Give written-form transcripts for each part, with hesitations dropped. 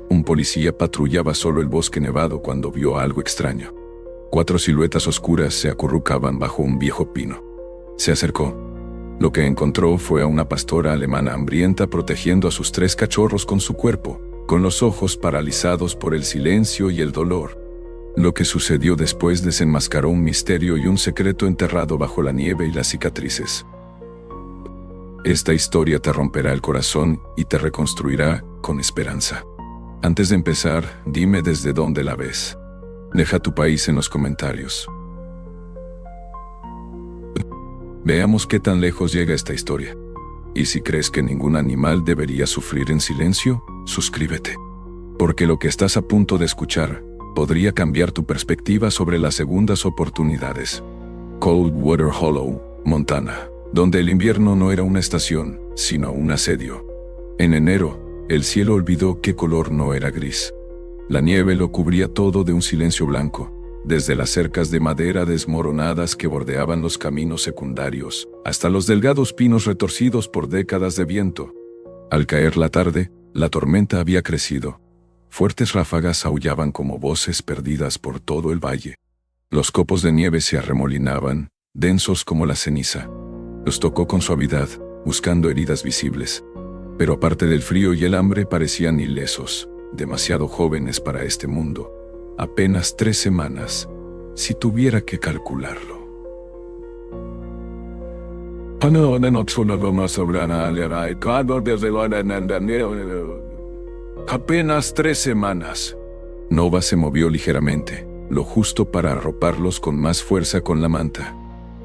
Un policía patrullaba solo el bosque nevado cuando vio algo extraño. 4 siluetas oscuras se acurrucaban bajo un viejo pino. Se acercó. Lo que encontró fue a una pastora alemana hambrienta protegiendo a sus 3 cachorros con su cuerpo, con los ojos paralizados por el silencio y el dolor. Lo que sucedió después desenmascaró un misterio y un secreto enterrado bajo la nieve y las cicatrices. Esta historia te romperá el corazón y te reconstruirá con esperanza. Antes de empezar, dime desde dónde la ves. Deja tu país en los comentarios. Veamos qué tan lejos llega esta historia. Y si crees que ningún animal debería sufrir en silencio, suscríbete. Porque lo que estás a punto de escuchar podría cambiar tu perspectiva sobre las segundas oportunidades. Coldwater Hollow, Montana, donde el invierno no era una estación, sino un asedio. En enero, el cielo olvidó qué color no era gris. La nieve lo cubría todo de un silencio blanco, desde las cercas de madera desmoronadas que bordeaban los caminos secundarios, hasta los delgados pinos retorcidos por décadas de viento. Al caer la tarde, la tormenta había crecido. Fuertes ráfagas aullaban como voces perdidas por todo el valle. Los copos de nieve se arremolinaban, densos como la ceniza. Los tocó con suavidad, buscando heridas visibles. Pero aparte del frío y el hambre parecían ilesos, demasiado jóvenes para este mundo. Apenas 3 semanas, si tuviera que calcularlo. Apenas 3 semanas. Nova se movió ligeramente, lo justo para arroparlos con más fuerza con la manta.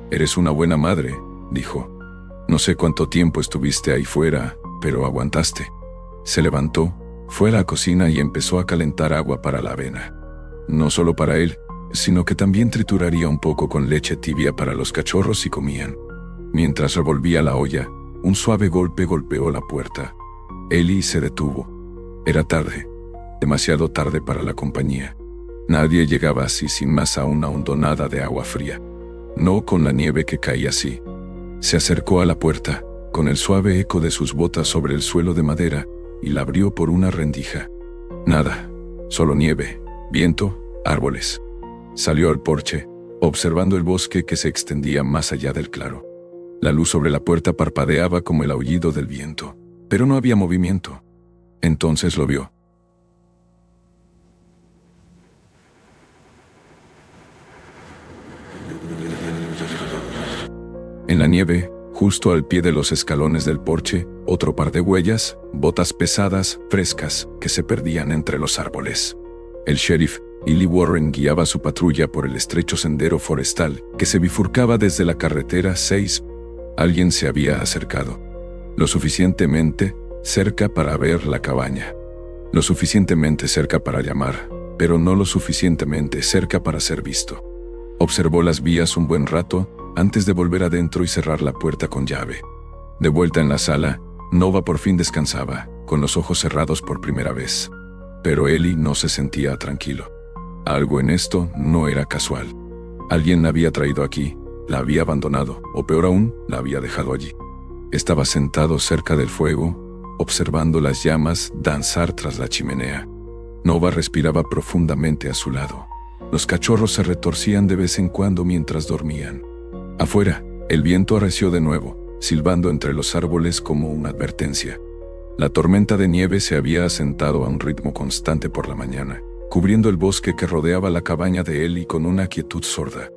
Eres una buena madre, dijo. No sé cuánto tiempo estuviste ahí fuera, pero aguantaste. Se levantó, fue a la cocina y empezó a calentar agua para la avena. No solo para él, sino que también trituraría un poco con leche tibia para los cachorros si comían. Mientras revolvía la olla, un suave golpe golpeó la puerta. Ellie se detuvo. Era tarde, demasiado tarde para la compañía. Nadie llegaba así sin más a una hondonada de agua fría. No con la nieve que caía así. Se acercó a la puerta, con el suave eco de sus botas sobre el suelo de madera, y la abrió por una rendija. Nada, solo nieve, viento, árboles. Salió al porche, observando el bosque que se extendía más allá del claro. La luz sobre la puerta parpadeaba como el aullido del viento, pero no había movimiento. Entonces lo vio. En la nieve, justo al pie de los escalones del porche, otro par de huellas, botas pesadas, frescas, que se perdían entre los árboles. El sheriff, Ellie Warren, guiaba su patrulla por el estrecho sendero forestal que se bifurcaba desde la carretera 6. Alguien se había acercado. Lo suficientemente cerca para ver la cabaña. Lo suficientemente cerca para llamar, pero no lo suficientemente cerca para ser visto. Observó las vías un buen rato antes de volver adentro y cerrar la puerta con llave. De vuelta en la sala, Nova por fin descansaba, con los ojos cerrados por primera vez. Pero Ellie no se sentía tranquilo. Algo en esto no era casual. Alguien la había traído aquí, la había abandonado, o peor aún, la había dejado allí. Estaba sentado cerca del fuego, observando las llamas danzar tras la chimenea. Nova respiraba profundamente a su lado. Los cachorros se retorcían de vez en cuando mientras dormían. Afuera, el viento arreció de nuevo, silbando entre los árboles como una advertencia. La tormenta de nieve se había asentado a un ritmo constante por la mañana, cubriendo el bosque que rodeaba la cabaña de Ellie con una quietud sorda.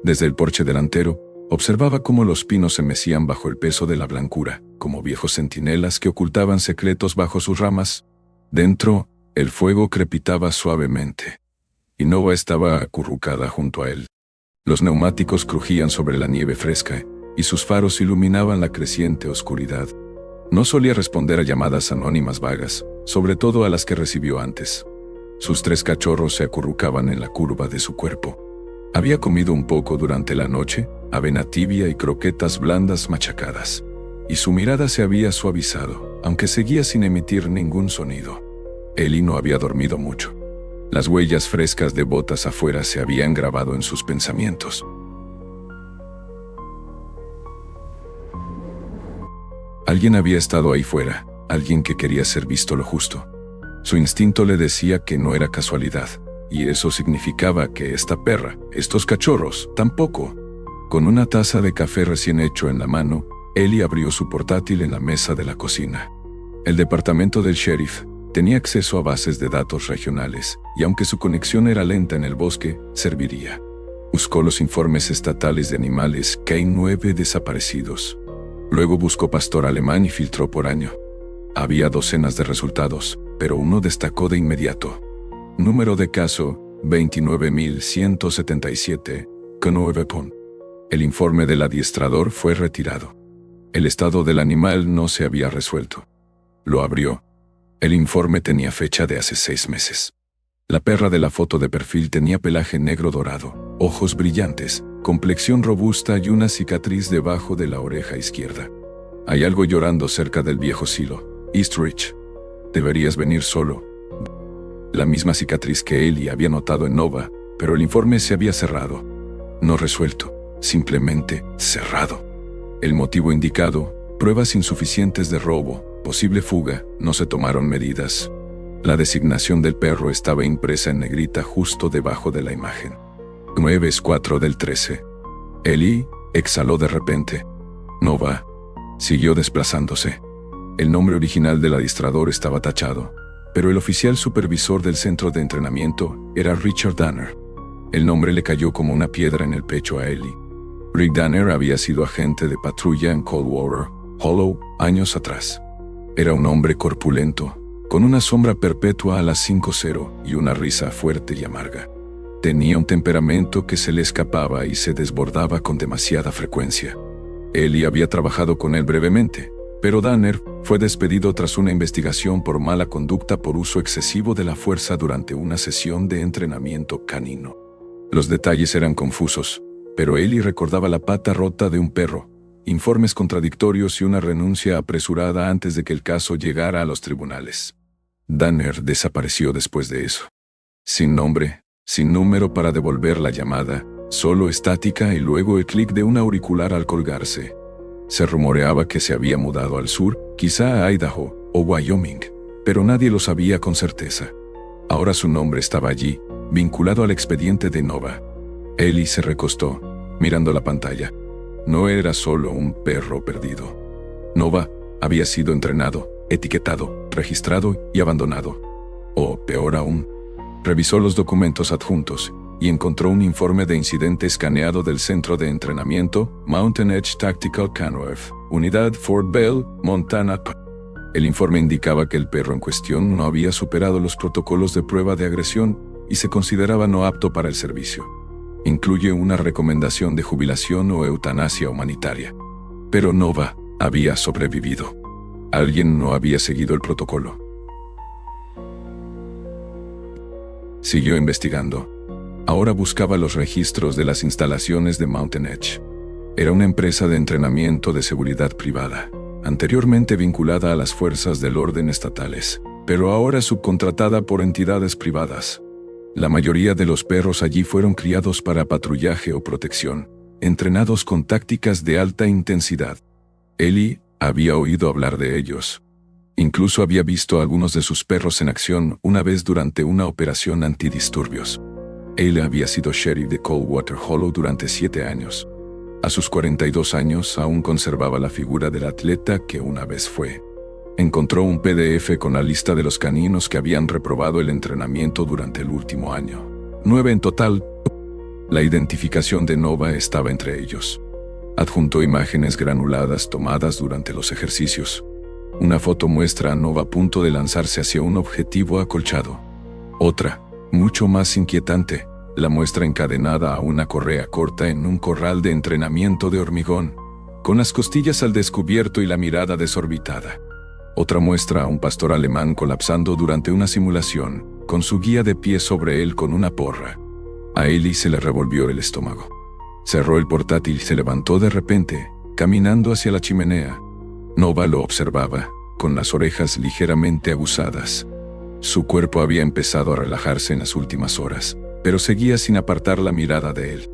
Desde el porche delantero, observaba cómo los pinos se mecían bajo el peso de la blancura, como viejos centinelas que ocultaban secretos bajo sus ramas. Dentro, el fuego crepitaba suavemente, y Nova estaba acurrucada junto a él. Los neumáticos crujían sobre la nieve fresca, y sus faros iluminaban la creciente oscuridad. No solía responder a llamadas anónimas vagas, sobre todo a las que recibió antes. Sus 3 cachorros se acurrucaban en la curva de su cuerpo. Había comido un poco durante la noche, avena tibia y croquetas blandas machacadas, y su mirada se había suavizado, aunque seguía sin emitir ningún sonido. Ellie no había dormido mucho. Las huellas frescas de botas afuera se habían grabado en sus pensamientos. Alguien había estado ahí fuera, alguien que quería ser visto lo justo. Su instinto le decía que no era casualidad, y eso significaba que esta perra, estos cachorros, tampoco. Con una taza de café recién hecho en la mano, Ellie abrió su portátil en la mesa de la cocina. El departamento del sheriff tenía acceso a bases de datos regionales, y aunque su conexión era lenta en el bosque, serviría. Buscó los informes estatales de animales que hay 9 desaparecidos. Luego buscó pastor alemán y filtró por año. Había docenas de resultados, pero uno destacó de inmediato. Número de caso, 29.177, con 9 pon. El informe del adiestrador fue retirado. El estado del animal no se había resuelto. Lo abrió. El informe tenía fecha de hace 6 meses. La perra de la foto de perfil tenía pelaje negro dorado, ojos brillantes, complexión robusta y una cicatriz debajo de la oreja izquierda. Hay algo llorando cerca del viejo silo, Eastridge. Deberías venir solo. La misma cicatriz que Ellie había notado en Nova, pero el informe se había cerrado. No resuelto. Simplemente cerrado. El motivo indicado, pruebas insuficientes de robo, posible fuga, no se tomaron medidas. La designación del perro estaba impresa en negrita justo debajo de la imagen. 9/4 del 13. Ellie exhaló de repente. Nova siguió desplazándose. El nombre original del adiestrador estaba tachado, pero el oficial supervisor del centro de entrenamiento era Richard Danner. El nombre le cayó como una piedra en el pecho a Ellie. Rick Danner había sido agente de patrulla en Coldwater Hollow años atrás. Era un hombre corpulento, con una sombra perpetua a las 5:0 y una risa fuerte y amarga. Tenía un temperamento que se le escapaba y se desbordaba con demasiada frecuencia. Ellie había trabajado con él brevemente, pero Danner fue despedido tras una investigación por mala conducta por uso excesivo de la fuerza durante una sesión de entrenamiento canino. Los detalles eran confusos, pero Ellie recordaba la pata rota de un perro, informes contradictorios y una renuncia apresurada antes de que el caso llegara a los tribunales. Danner desapareció después de eso. Sin nombre, sin número para devolver la llamada, solo estática y luego el clic de un auricular al colgarse. Se rumoreaba que se había mudado al sur, quizá a Idaho o Wyoming, pero nadie lo sabía con certeza. Ahora su nombre estaba allí, vinculado al expediente de Nova. Ellie se recostó, mirando la pantalla. No era solo un perro perdido. Nova había sido entrenado, etiquetado, registrado y abandonado. O, peor aún, revisó los documentos adjuntos y encontró un informe de incidente escaneado del centro de entrenamiento Mountain Edge Tactical Canoe, Unidad Fort Bell, Montana. El informe indicaba que el perro en cuestión no había superado los protocolos de prueba de agresión y se consideraba no apto para el servicio. Incluye una recomendación de jubilación o eutanasia humanitaria. Pero Nova había sobrevivido. Alguien no había seguido el protocolo. Siguió investigando. Ahora buscaba los registros de las instalaciones de Mountain Edge. Era una empresa de entrenamiento de seguridad privada, anteriormente vinculada a las fuerzas del orden estatales, pero ahora subcontratada por entidades privadas. La mayoría de los perros allí fueron criados para patrullaje o protección, entrenados con tácticas de alta intensidad. Ellie había oído hablar de ellos. Incluso había visto a algunos de sus perros en acción una vez durante una operación antidisturbios. Ellie había sido sheriff de Coldwater Hollow durante 7 años. A sus 42 años aún conservaba la figura del atleta que una vez fue. Encontró un PDF con la lista de los caninos que habían reprobado el entrenamiento durante el último año. 9 en total. La identificación de Nova estaba entre ellos. Adjuntó imágenes granuladas tomadas durante los ejercicios. Una foto muestra a Nova a punto de lanzarse hacia un objetivo acolchado. Otra, mucho más inquietante, la muestra encadenada a una correa corta en un corral de entrenamiento de hormigón, con las costillas al descubierto y la mirada desorbitada. Otra muestra a un pastor alemán colapsando durante una simulación, con su guía de pie sobre él con una porra. A Ellie se le revolvió el estómago. Cerró el portátil y se levantó de repente, caminando hacia la chimenea. Nova lo observaba, con las orejas ligeramente aguzadas. Su cuerpo había empezado a relajarse en las últimas horas, pero seguía sin apartar la mirada de él.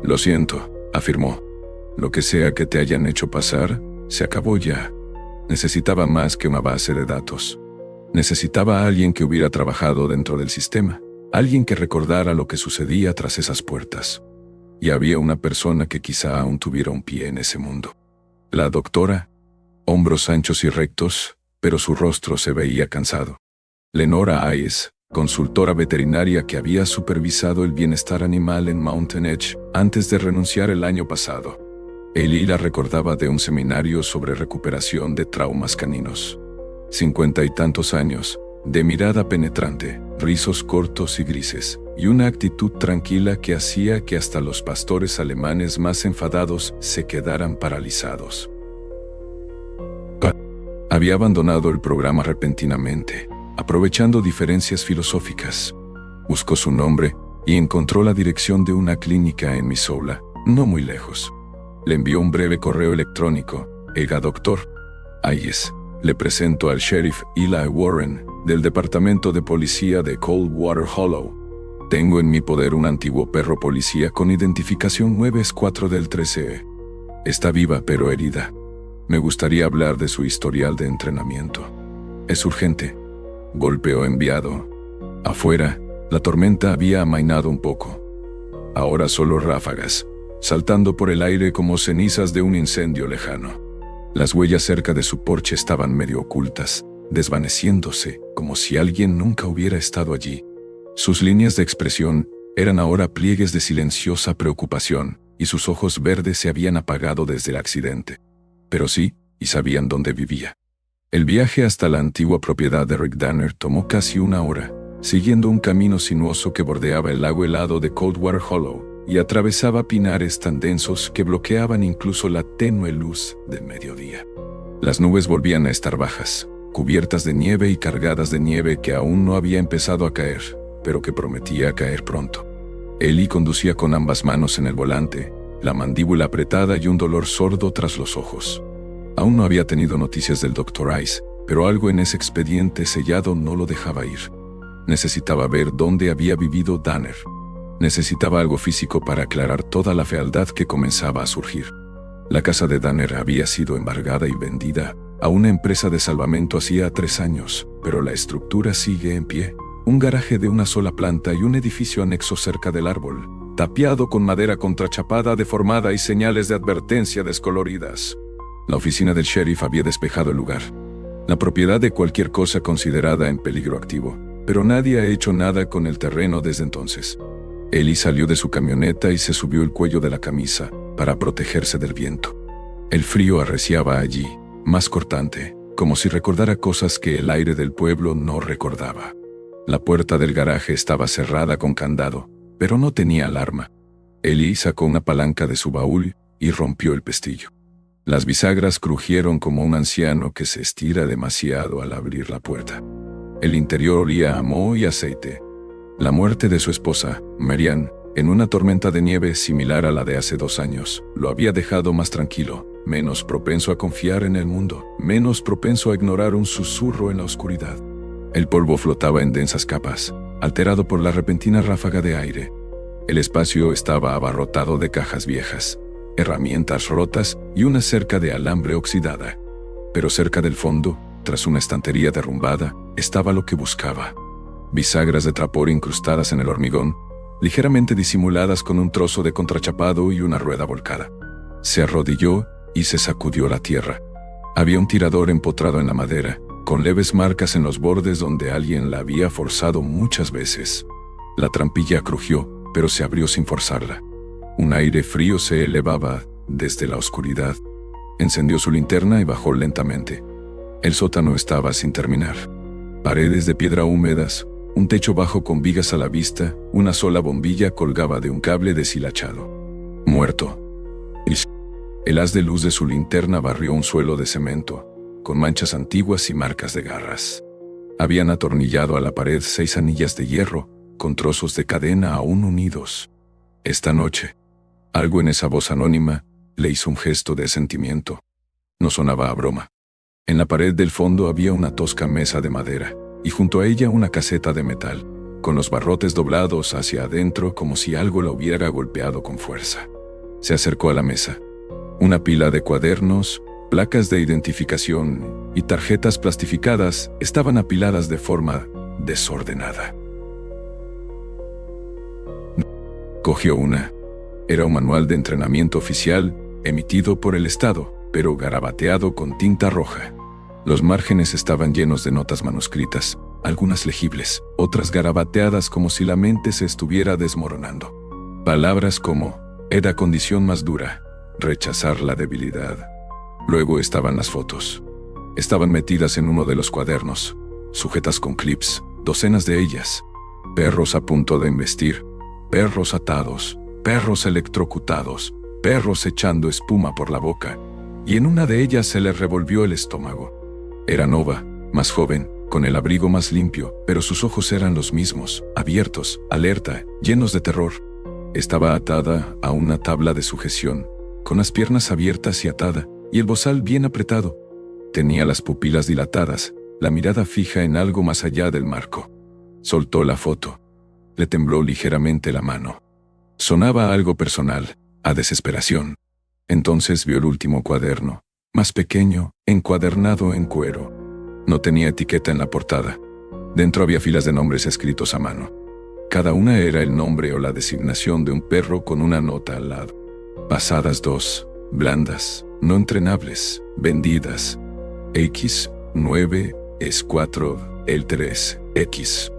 «Lo siento», afirmó. «Lo que sea que te hayan hecho pasar, se acabó ya. Necesitaba más que una base de datos». Necesitaba a alguien que hubiera trabajado dentro del sistema, alguien que recordara lo que sucedía tras esas puertas. Y había una persona que quizá aún tuviera un pie en ese mundo. La doctora, hombros anchos y rectos, pero su rostro se veía cansado. Lenora Hayes, consultora veterinaria que había supervisado el bienestar animal en Mountain Edge antes de renunciar el año pasado. Ellie la recordaba de un seminario sobre recuperación de traumas caninos. 50 y tantos años, de mirada penetrante, rizos cortos y grises, y una actitud tranquila que hacía que hasta los pastores alemanes más enfadados se quedaran paralizados. Había abandonado el programa repentinamente, aprovechando diferencias filosóficas. Buscó su nombre y encontró la dirección de una clínica en Missoula, no muy lejos. Le envió un breve correo electrónico. Ega doctor Hayes, le presento al sheriff Eli Warren, del departamento de policía de Coldwater Hollow. Tengo en mi poder un antiguo perro policía con identificación 9S4 del 13E. Está viva pero herida. Me gustaría hablar de su historial de entrenamiento. Es urgente. Golpeo enviado. Afuera, la tormenta había amainado un poco. Ahora solo ráfagas, saltando por el aire como cenizas de un incendio lejano. Las huellas cerca de su porche estaban medio ocultas, desvaneciéndose, como si alguien nunca hubiera estado allí. Sus líneas de expresión eran ahora pliegues de silenciosa preocupación, y sus ojos verdes se habían apagado desde el accidente. Pero sí, y sabían dónde vivía. El viaje hasta la antigua propiedad de Rick Danner tomó casi una hora, siguiendo un camino sinuoso que bordeaba el lago helado de Coldwater Hollow y atravesaba pinares tan densos que bloqueaban incluso la tenue luz del mediodía. Las nubes volvían a estar bajas, cubiertas de nieve y cargadas de nieve que aún no había empezado a caer, pero que prometía caer pronto. Ellie conducía con ambas manos en el volante, la mandíbula apretada y un dolor sordo tras los ojos. Aún no había tenido noticias del Dr. Hayes, pero algo en ese expediente sellado no lo dejaba ir. Necesitaba ver dónde había vivido Danner. Necesitaba algo físico para aclarar toda la fealdad que comenzaba a surgir. La casa de Danner había sido embargada y vendida a una empresa de salvamento hacía 3 años, pero la estructura sigue en pie. Un garaje de una sola planta y un edificio anexo cerca del árbol, tapiado con madera contrachapada deformada y señales de advertencia descoloridas. La oficina del sheriff había despejado el lugar. La propiedad de cualquier cosa considerada en peligro activo, pero nadie ha hecho nada con el terreno desde entonces. Ellie salió de su camioneta y se subió el cuello de la camisa para protegerse del viento. El frío arreciaba allí, más cortante, como si recordara cosas que el aire del pueblo no recordaba. La puerta del garaje estaba cerrada con candado, pero no tenía alarma. Ellie sacó una palanca de su baúl y rompió el pestillo. Las bisagras crujieron como un anciano que se estira demasiado al abrir la puerta. El interior olía a moho y aceite. La muerte de su esposa, Marianne, en una tormenta de nieve similar a la de hace 2 años, lo había dejado más tranquilo, menos propenso a confiar en el mundo, menos propenso a ignorar un susurro en la oscuridad. El polvo flotaba en densas capas, alterado por la repentina ráfaga de aire. El espacio estaba abarrotado de cajas viejas, herramientas rotas y una cerca de alambre oxidada. Pero cerca del fondo, tras una estantería derrumbada, estaba lo que buscaba. Bisagras de trapor incrustadas en el hormigón, ligeramente disimuladas con un trozo de contrachapado y una rueda volcada. Se arrodilló y se sacudió la tierra. Había un tirador empotrado en la madera, con leves marcas en los bordes donde alguien la había forzado muchas veces. La trampilla crujió, pero se abrió sin forzarla. Un aire frío se elevaba desde la oscuridad. Encendió su linterna y bajó lentamente. El sótano estaba sin terminar. Paredes de piedra húmedas, un techo bajo con vigas a la vista, una sola bombilla colgaba de un cable deshilachado. Muerto. El haz de luz de su linterna barrió un suelo de cemento, con manchas antiguas y marcas de garras. Habían atornillado a la pared 6 anillas de hierro, con trozos de cadena aún unidos. Esta noche, algo en esa voz anónima le hizo un gesto de sentimiento. No sonaba a broma. En la pared del fondo había una tosca mesa de madera, y junto a ella una caseta de metal, con los barrotes doblados hacia adentro como si algo la hubiera golpeado con fuerza. Se acercó a la mesa. Una pila de cuadernos, Placas de identificación y tarjetas plastificadas estaban apiladas de forma desordenada. Cogió una. Era un manual de entrenamiento oficial, emitido por el Estado, pero garabateado con tinta roja. Los márgenes estaban llenos de notas manuscritas, algunas legibles, otras garabateadas como si la mente se estuviera desmoronando. Palabras como, era condición más dura, rechazar la debilidad. Luego estaban las fotos. Estaban metidas en uno de los cuadernos, sujetas con clips, docenas de ellas. Perros a punto de embestir, perros atados, perros electrocutados, perros echando espuma por la boca, y en una de ellas se le revolvió el estómago. Era Nova, más joven, con el abrigo más limpio, pero sus ojos eran los mismos, abiertos, alerta, llenos de terror. Estaba atada a una tabla de sujeción, con las piernas abiertas y atada, y el bozal bien apretado. Tenía las pupilas dilatadas, la mirada fija en algo más allá del marco. Soltó la foto. Le tembló ligeramente la mano. Sonaba algo personal, a desesperación. Entonces vio el último cuaderno, más pequeño, encuadernado en cuero. No tenía etiqueta en la portada. Dentro había filas de nombres escritos a mano. Cada una era el nombre o la designación de un perro con una nota al lado. Pasadas 2, blandas, no entrenables, vendidas. X, 9, es 4, el 3, X.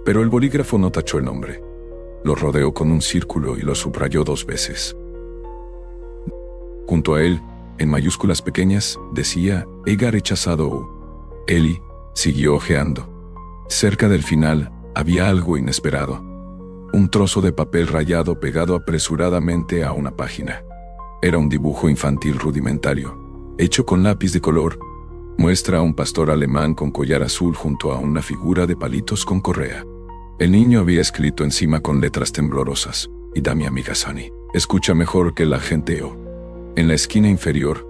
Pero el bolígrafo no tachó el nombre. Lo rodeó con un círculo y lo subrayó 2 veces. Junto a él, en mayúsculas pequeñas, decía, he rechazado. Eli siguió hojeando. Cerca del final, había algo inesperado. Un trozo de papel rayado pegado apresuradamente a una página. Era un dibujo infantil rudimentario, hecho con lápiz de color. Muestra a un pastor alemán con collar azul junto a una figura de palitos con correa. El niño había escrito encima con letras temblorosas, y da mi amiga Sunny, escucha mejor que la gente O. En la esquina inferior,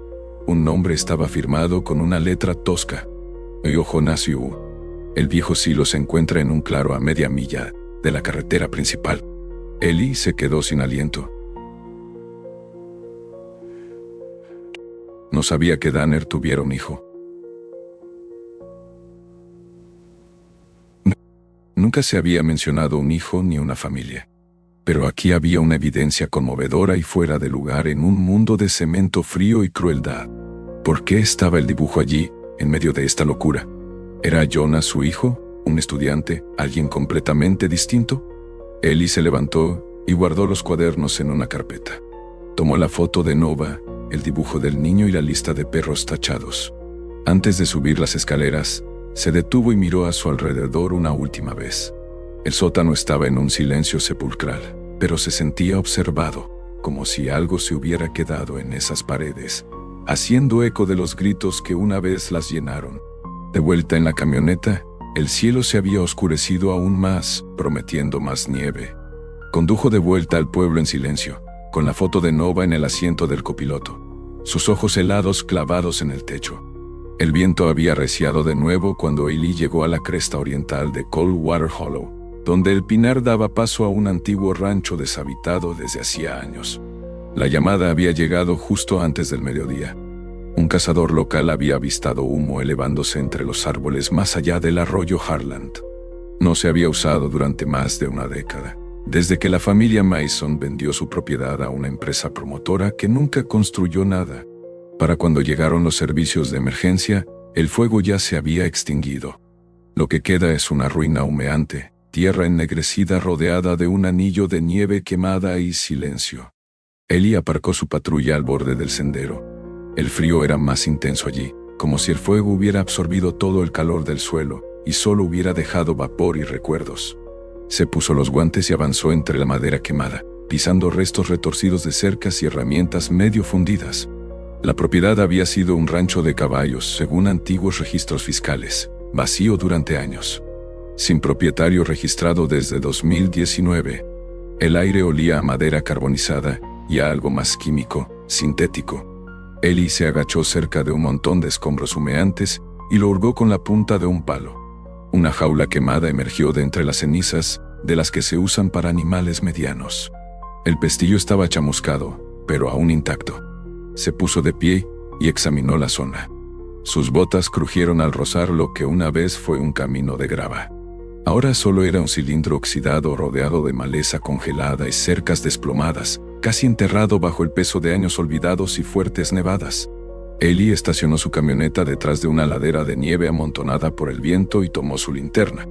un nombre estaba firmado con una letra tosca. Johanasiu. El viejo silo se encuentra en un claro a media milla de la carretera principal. Eli se quedó sin aliento. No sabía que Danner tuviera un hijo. Nunca se había mencionado un hijo ni una familia. Pero aquí había una evidencia conmovedora y fuera de lugar en un mundo de cemento frío y crueldad. ¿Por qué estaba el dibujo allí, en medio de esta locura? ¿Era Jonas su hijo? ¿Un estudiante? ¿Alguien completamente distinto? Eli se levantó y guardó los cuadernos en una carpeta. Tomó la foto de Nova, el dibujo del niño y la lista de perros tachados. Antes de subir las escaleras, se detuvo y miró a su alrededor una última vez. El sótano estaba en un silencio sepulcral, pero se sentía observado, como si algo se hubiera quedado en esas paredes, haciendo eco de los gritos que una vez las llenaron. De vuelta en la camioneta, el cielo se había oscurecido aún más, prometiendo más nieve. Condujo de vuelta al pueblo en silencio, con la foto de Nova en el asiento del copiloto, sus ojos helados clavados en el techo. El viento había arreciado de nuevo cuando Eli llegó a la cresta oriental de Coldwater Hollow, donde el pinar daba paso a un antiguo rancho deshabitado desde hacía años. La llamada había llegado justo antes del mediodía. Un cazador local había avistado humo elevándose entre los árboles más allá del arroyo Harland. No se había usado durante más de una década, desde que la familia Mason vendió su propiedad a una empresa promotora que nunca construyó nada. Para cuando llegaron los servicios de emergencia, el fuego ya se había extinguido. Lo que queda es una ruina humeante, tierra ennegrecida rodeada de un anillo de nieve quemada y silencio. Eli aparcó su patrulla al borde del sendero. El frío era más intenso allí, como si el fuego hubiera absorbido todo el calor del suelo y solo hubiera dejado vapor y recuerdos. Se puso los guantes y avanzó entre la madera quemada, pisando restos retorcidos de cercas y herramientas medio fundidas. La propiedad había sido un rancho de caballos, según antiguos registros fiscales, vacío durante años. Sin propietario registrado desde 2019. El aire olía a madera carbonizada y a algo más químico, sintético. Eli se agachó cerca de un montón de escombros humeantes y lo hurgó con la punta de un palo. Una jaula quemada emergió de entre las cenizas, de las que se usan para animales medianos. El pestillo estaba chamuscado, pero aún intacto. Se puso de pie y examinó la zona. Sus botas crujieron al rozar lo que una vez fue un camino de grava. Ahora solo era un cilindro oxidado rodeado de maleza congelada y cercas desplomadas, casi enterrado bajo el peso de años olvidados y fuertes nevadas. Ellie estacionó su camioneta detrás de una ladera de nieve amontonada por el viento y tomó su linterna.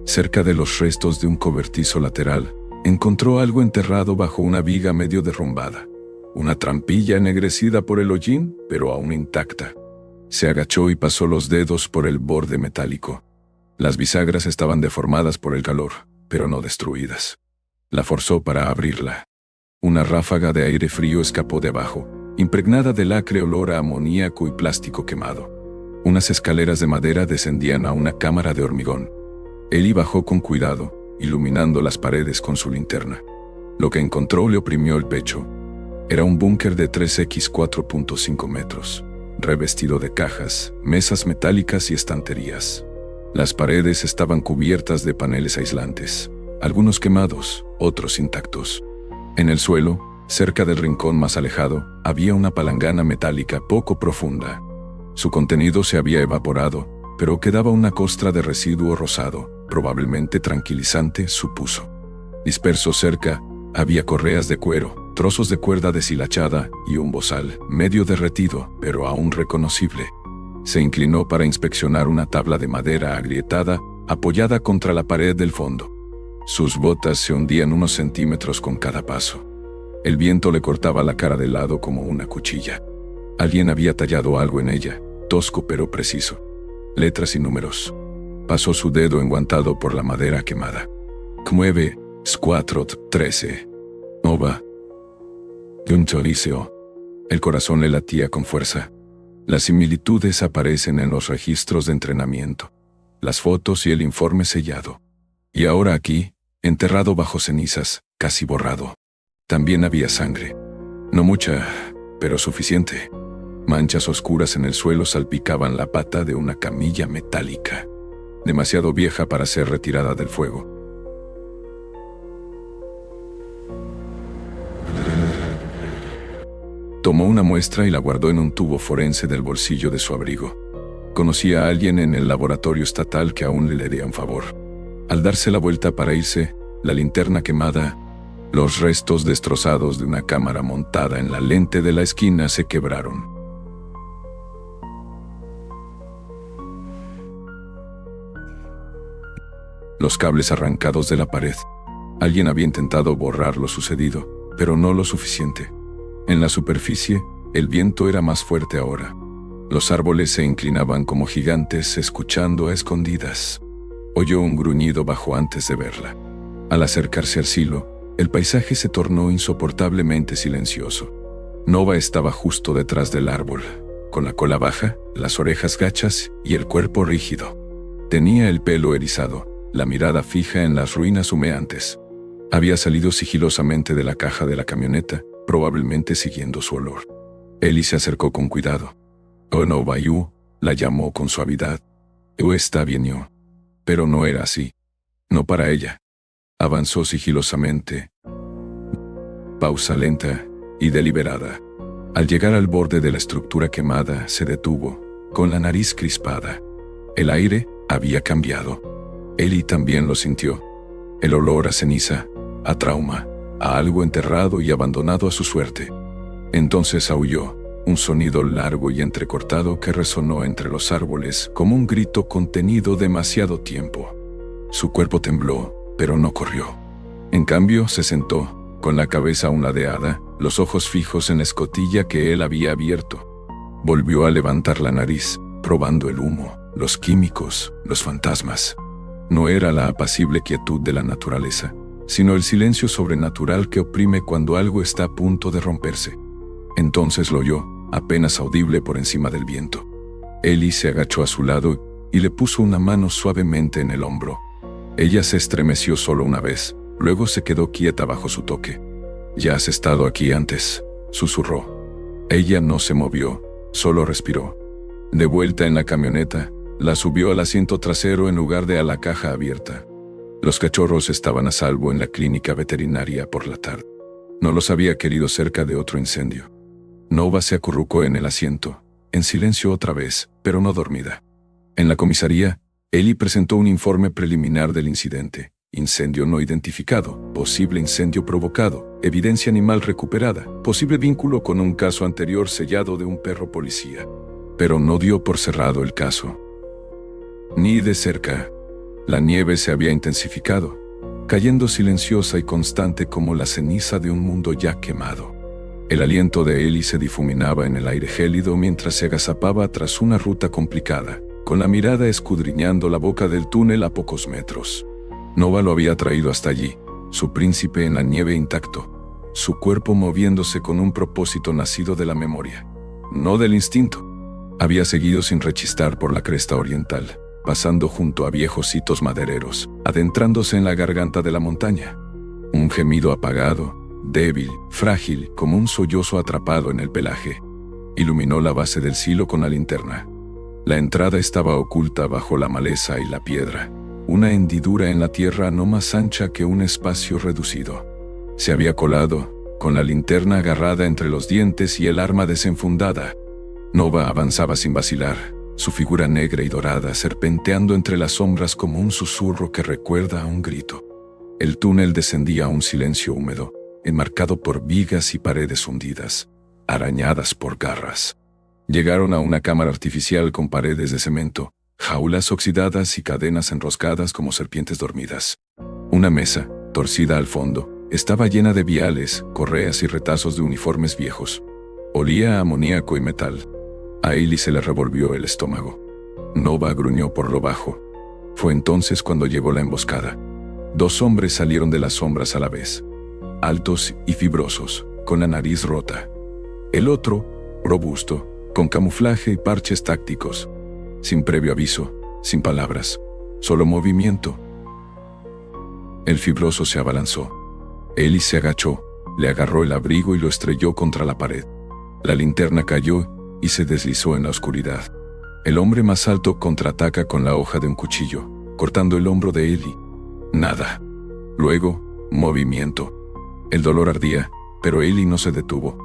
Cerca de los restos de un cobertizo lateral, encontró algo enterrado bajo una viga medio derrumbada. Una trampilla ennegrecida por el hollín, pero aún intacta. Se agachó y pasó los dedos por el borde metálico. Las bisagras estaban deformadas por el calor, pero no destruidas. La forzó para abrirla. Una ráfaga de aire frío escapó de abajo, impregnada del acre olor a amoníaco y plástico quemado. Unas escaleras de madera descendían a una cámara de hormigón. Ellie bajó con cuidado, iluminando las paredes con su linterna. Lo que encontró le oprimió el pecho. Era un búnker de 3x 4.5 metros, revestido de cajas, mesas metálicas y estanterías. Las paredes estaban cubiertas de paneles aislantes, algunos quemados, otros intactos. En el suelo, cerca del rincón más alejado, había una palangana metálica poco profunda. Su contenido se había evaporado, pero quedaba una costra de residuo rosado, probablemente tranquilizante, supuso. Disperso cerca, había correas de cuero, trozos de cuerda deshilachada y un bozal, medio derretido, pero aún reconocible. Se inclinó para inspeccionar una tabla de madera agrietada, apoyada contra la pared del fondo. Sus botas se hundían unos centímetros con cada paso. El viento le cortaba la cara de lado como una cuchilla. Alguien había tallado algo en ella, tosco pero preciso. Letras y números. Pasó su dedo enguantado por la madera quemada. 9, 4, 13. Nova. Liceo. El corazón le latía con fuerza. Las similitudes aparecen en los registros de entrenamiento, las fotos y el informe sellado. Y ahora aquí, enterrado bajo cenizas, casi borrado. También había sangre. No mucha, pero suficiente. Manchas oscuras en el suelo salpicaban la pata de una camilla metálica, demasiado vieja para ser retirada del fuego. Tomó una muestra y la guardó en un tubo forense del bolsillo de su abrigo. Conocía a alguien en el laboratorio estatal que aún le haría un favor. Al darse la vuelta para irse, la linterna quemada, los restos destrozados de una cámara montada en la lente de la esquina se quebraron. Los cables arrancados de la pared. Alguien había intentado borrar lo sucedido, pero no lo suficiente. En la superficie, el viento era más fuerte ahora. Los árboles se inclinaban como gigantes, escuchando a escondidas. Oyó un gruñido bajo antes de verla. Al acercarse al silo, el paisaje se tornó insoportablemente silencioso. Nova estaba justo detrás del árbol, con la cola baja, las orejas gachas y el cuerpo rígido. Tenía el pelo erizado, la mirada fija en las ruinas humeantes. Había salido sigilosamente de la caja de la camioneta, probablemente siguiendo su olor. Ellie se acercó con cuidado. «Oh no, Bayou», la llamó con suavidad. «Está bien yo». Pero no era así. No para ella. Avanzó sigilosamente. Pausa lenta y deliberada. Al llegar al borde de la estructura quemada, se detuvo, con la nariz crispada. El aire había cambiado. Ellie también lo sintió. El olor a ceniza, a trauma, a algo enterrado y abandonado a su suerte. Entonces aulló, un sonido largo y entrecortado que resonó entre los árboles como un grito contenido demasiado tiempo. Su cuerpo tembló, pero no corrió. En cambio, se sentó, con la cabeza aún ladeada, los ojos fijos en la escotilla que él había abierto. Volvió a levantar la nariz, probando el humo, los químicos, los fantasmas. No era la apacible quietud de la naturaleza, sino el silencio sobrenatural que oprime cuando algo está a punto de romperse. Entonces lo oyó, apenas audible por encima del viento. Ellie se agachó a su lado y le puso una mano suavemente en el hombro. Ella se estremeció solo una vez, luego se quedó quieta bajo su toque. «Ya has estado aquí antes», susurró. Ella no se movió, solo respiró. De vuelta en la camioneta, la subió al asiento trasero en lugar de a la caja abierta. Los cachorros estaban a salvo en la clínica veterinaria por la tarde. No los había querido cerca de otro incendio. Nova se acurrucó en el asiento, en silencio otra vez, pero no dormida. En la comisaría, Ellie presentó un informe preliminar del incidente. Incendio no identificado, posible incendio provocado, evidencia animal recuperada, posible vínculo con un caso anterior sellado de un perro policía. Pero no dio por cerrado el caso. Ni de cerca. La nieve se había intensificado, cayendo silenciosa y constante como la ceniza de un mundo ya quemado. El aliento de Ellie se difuminaba en el aire gélido mientras se agazapaba tras una ruta complicada, con la mirada escudriñando la boca del túnel a pocos metros. Nova lo había traído hasta allí, su príncipe en la nieve intacto, su cuerpo moviéndose con un propósito nacido de la memoria, no del instinto. Había seguido sin rechistar por la cresta oriental, pasando junto a viejos hitos madereros, adentrándose en la garganta de la montaña. Un gemido apagado, débil, frágil, como un sollozo atrapado en el pelaje. Iluminó la base del silo con la linterna. La entrada estaba oculta bajo la maleza y la piedra, una hendidura en la tierra no más ancha que un espacio reducido. Se había colado, con la linterna agarrada entre los dientes y el arma desenfundada. Nova avanzaba sin vacilar, su figura negra y dorada serpenteando entre las sombras como un susurro que recuerda a un grito. El túnel descendía a un silencio húmedo, enmarcado por vigas y paredes hundidas, arañadas por garras. Llegaron a una cámara artificial con paredes de cemento, jaulas oxidadas y cadenas enroscadas como serpientes dormidas. Una mesa, torcida al fondo, estaba llena de viales, correas y retazos de uniformes viejos. Olía a amoníaco y metal. A Ellie se le revolvió el estómago. Nova gruñó por lo bajo. Fue entonces cuando llegó la emboscada. 2 hombres salieron de las sombras a la vez, altos y fibrosos, con la nariz rota. El otro, robusto, con camuflaje y parches tácticos. Sin previo aviso, sin palabras, solo movimiento. El fibroso se abalanzó. Ellie se agachó, le agarró el abrigo y lo estrelló contra la pared. La linterna cayó y se deslizó en la oscuridad. El hombre más alto contraataca con la hoja de un cuchillo, cortando el hombro de Ellie. Nada. Luego, movimiento. El dolor ardía, pero Ellie no se detuvo.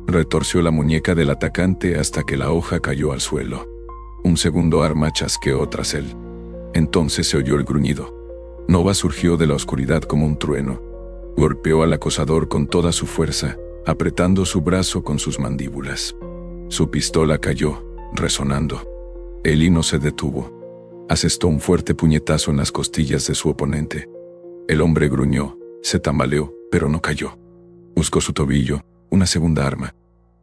Retorció la muñeca del atacante hasta que la hoja cayó al suelo. Un segundo arma chasqueó tras él. Entonces se oyó el gruñido. Nova surgió de la oscuridad como un trueno. Golpeó al acosador con toda su fuerza, apretando su brazo con sus mandíbulas. Su pistola cayó, resonando. Ellie no se detuvo. Asestó un fuerte puñetazo en las costillas de su oponente. El hombre gruñó, se tambaleó, pero no cayó. Buscó su tobillo, una segunda arma.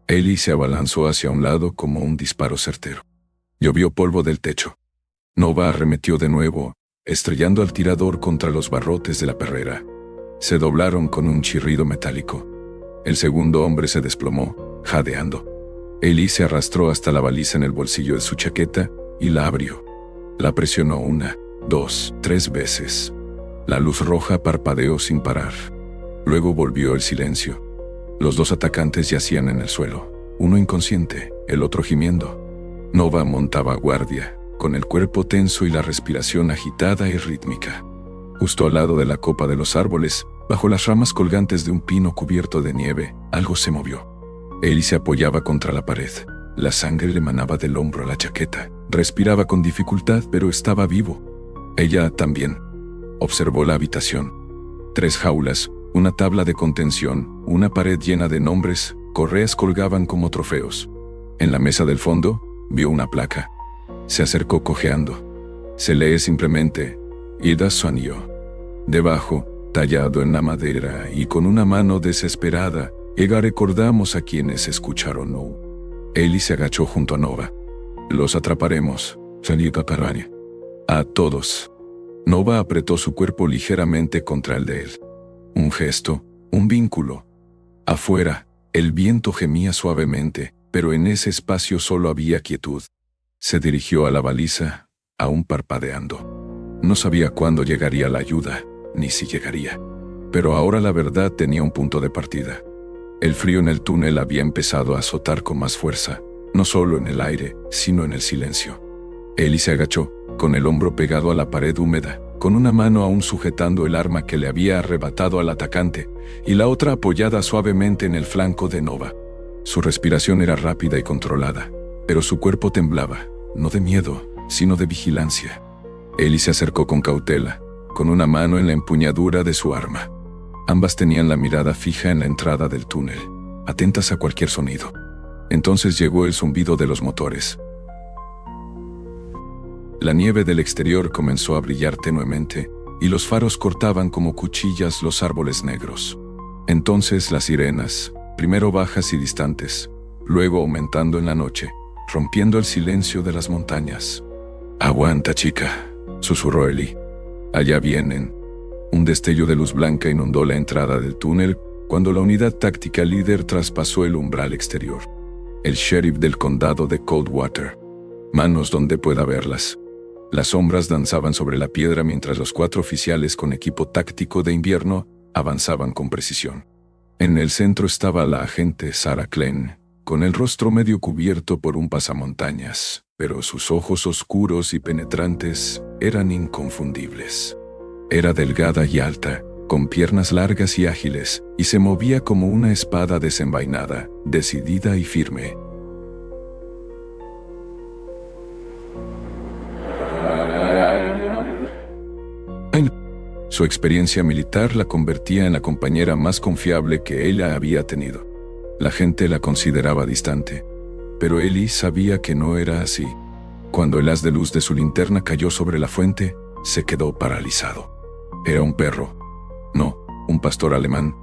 Ellie se abalanzó hacia un lado como un disparo certero. Llovió polvo del techo. Nova arremetió de nuevo, estrellando al tirador contra los barrotes de la perrera. Se doblaron con un chirrido metálico. El segundo hombre se desplomó, jadeando. Ellie se arrastró hasta la baliza en el bolsillo de su chaqueta y la abrió. La presionó 1, 2, 3 veces. La luz roja parpadeó sin parar. Luego volvió el silencio. Los 2 atacantes yacían en el suelo, uno inconsciente, el otro gimiendo. Nova montaba guardia, con el cuerpo tenso y la respiración agitada y rítmica. Justo al lado de la copa de los árboles, bajo las ramas colgantes de un pino cubierto de nieve, algo se movió. Ellie se apoyaba contra la pared. La sangre le manaba del hombro a la chaqueta. Respiraba con dificultad, pero estaba vivo. Ella también. Observó la habitación. 3 jaulas, una tabla de contención, una pared llena de nombres, correas colgaban como trofeos. En la mesa del fondo, vio una placa. Se acercó cojeando. Se lee simplemente, Ida Sonio. Debajo, tallado en la madera y con una mano desesperada, recordamos a quienes escucharon no. Ellie se agachó junto a Nova. Los atraparemos, salió Carvania. A todos. Nova apretó su cuerpo ligeramente contra el de él. Un gesto, un vínculo. Afuera, el viento gemía suavemente, pero en ese espacio solo había quietud. Se dirigió a la baliza, aún parpadeando. No sabía cuándo llegaría la ayuda, ni si llegaría. Pero ahora la verdad tenía un punto de partida. El frío en el túnel había empezado a azotar con más fuerza, no solo en el aire, sino en el silencio. Ellie se agachó, con el hombro pegado a la pared húmeda, con una mano aún sujetando el arma que le había arrebatado al atacante, y la otra apoyada suavemente en el flanco de Nova. Su respiración era rápida y controlada, pero su cuerpo temblaba, no de miedo, sino de vigilancia. Ellie se acercó con cautela, con una mano en la empuñadura de su arma. Ambas tenían la mirada fija en la entrada del túnel, atentas a cualquier sonido. Entonces llegó el zumbido de los motores. La nieve del exterior comenzó a brillar tenuemente, y los faros cortaban como cuchillas los árboles negros. Entonces las sirenas, primero bajas y distantes, luego aumentando en la noche, rompiendo el silencio de las montañas. «Aguanta, chica», susurró Ellie. «Allá vienen». Un destello de luz blanca inundó la entrada del túnel cuando la unidad táctica líder traspasó el umbral exterior. El sheriff del condado de Coldwater. Manos donde pueda verlas. Las sombras danzaban sobre la piedra mientras los 4 oficiales con equipo táctico de invierno avanzaban con precisión. En el centro estaba la agente Sarah Klein, con el rostro medio cubierto por un pasamontañas, pero sus ojos oscuros y penetrantes eran inconfundibles. Era delgada y alta, con piernas largas y ágiles, y se movía como una espada desenvainada, decidida y firme. Su experiencia militar la convertía en la compañera más confiable que ella había tenido. La gente la consideraba distante, pero Ellie sabía que no era así. Cuando el haz de luz de su linterna cayó sobre la fuente, se quedó paralizado. Era un perro. No, un pastor alemán.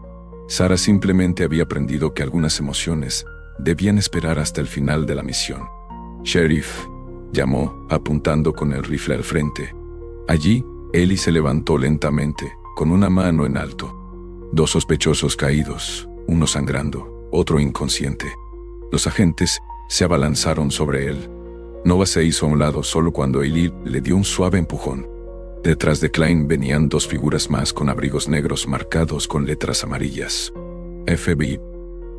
Sarah simplemente había aprendido que algunas emociones debían esperar hasta el final de la misión. «Sheriff», llamó, apuntando con el rifle al frente. Allí, Ellie se levantó lentamente, con una mano en alto. 2 sospechosos caídos, uno sangrando, otro inconsciente. Los agentes se abalanzaron sobre él. Nova se hizo a un lado solo cuando Ellie le dio un suave empujón. Detrás de Klein venían 2 figuras más con abrigos negros marcados con letras amarillas. FBI.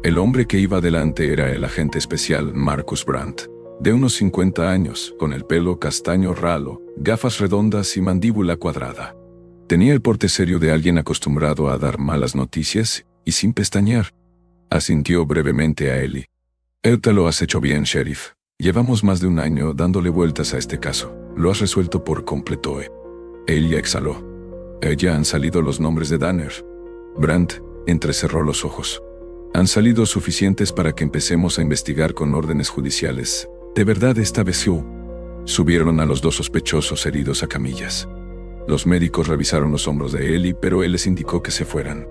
El hombre que iba delante era el agente especial Marcus Brandt, de unos 50 años, con el pelo castaño ralo, gafas redondas y mandíbula cuadrada. Tenía el porte serio de alguien acostumbrado a dar malas noticias y sin pestañear. Asintió brevemente a Ellie. «Te lo has hecho bien, sheriff. Llevamos más de un año dándole vueltas a este caso. Lo has resuelto por completo». Ella exhaló. «Ya han salido los nombres de Danner». Brandt entrecerró los ojos. «Han salido suficientes para que empecemos a investigar con órdenes judiciales. ¿De verdad esta vez yo?» Subieron a los 2 sospechosos heridos a camillas. Los médicos revisaron los hombros de Ellie, pero él les indicó que se fueran.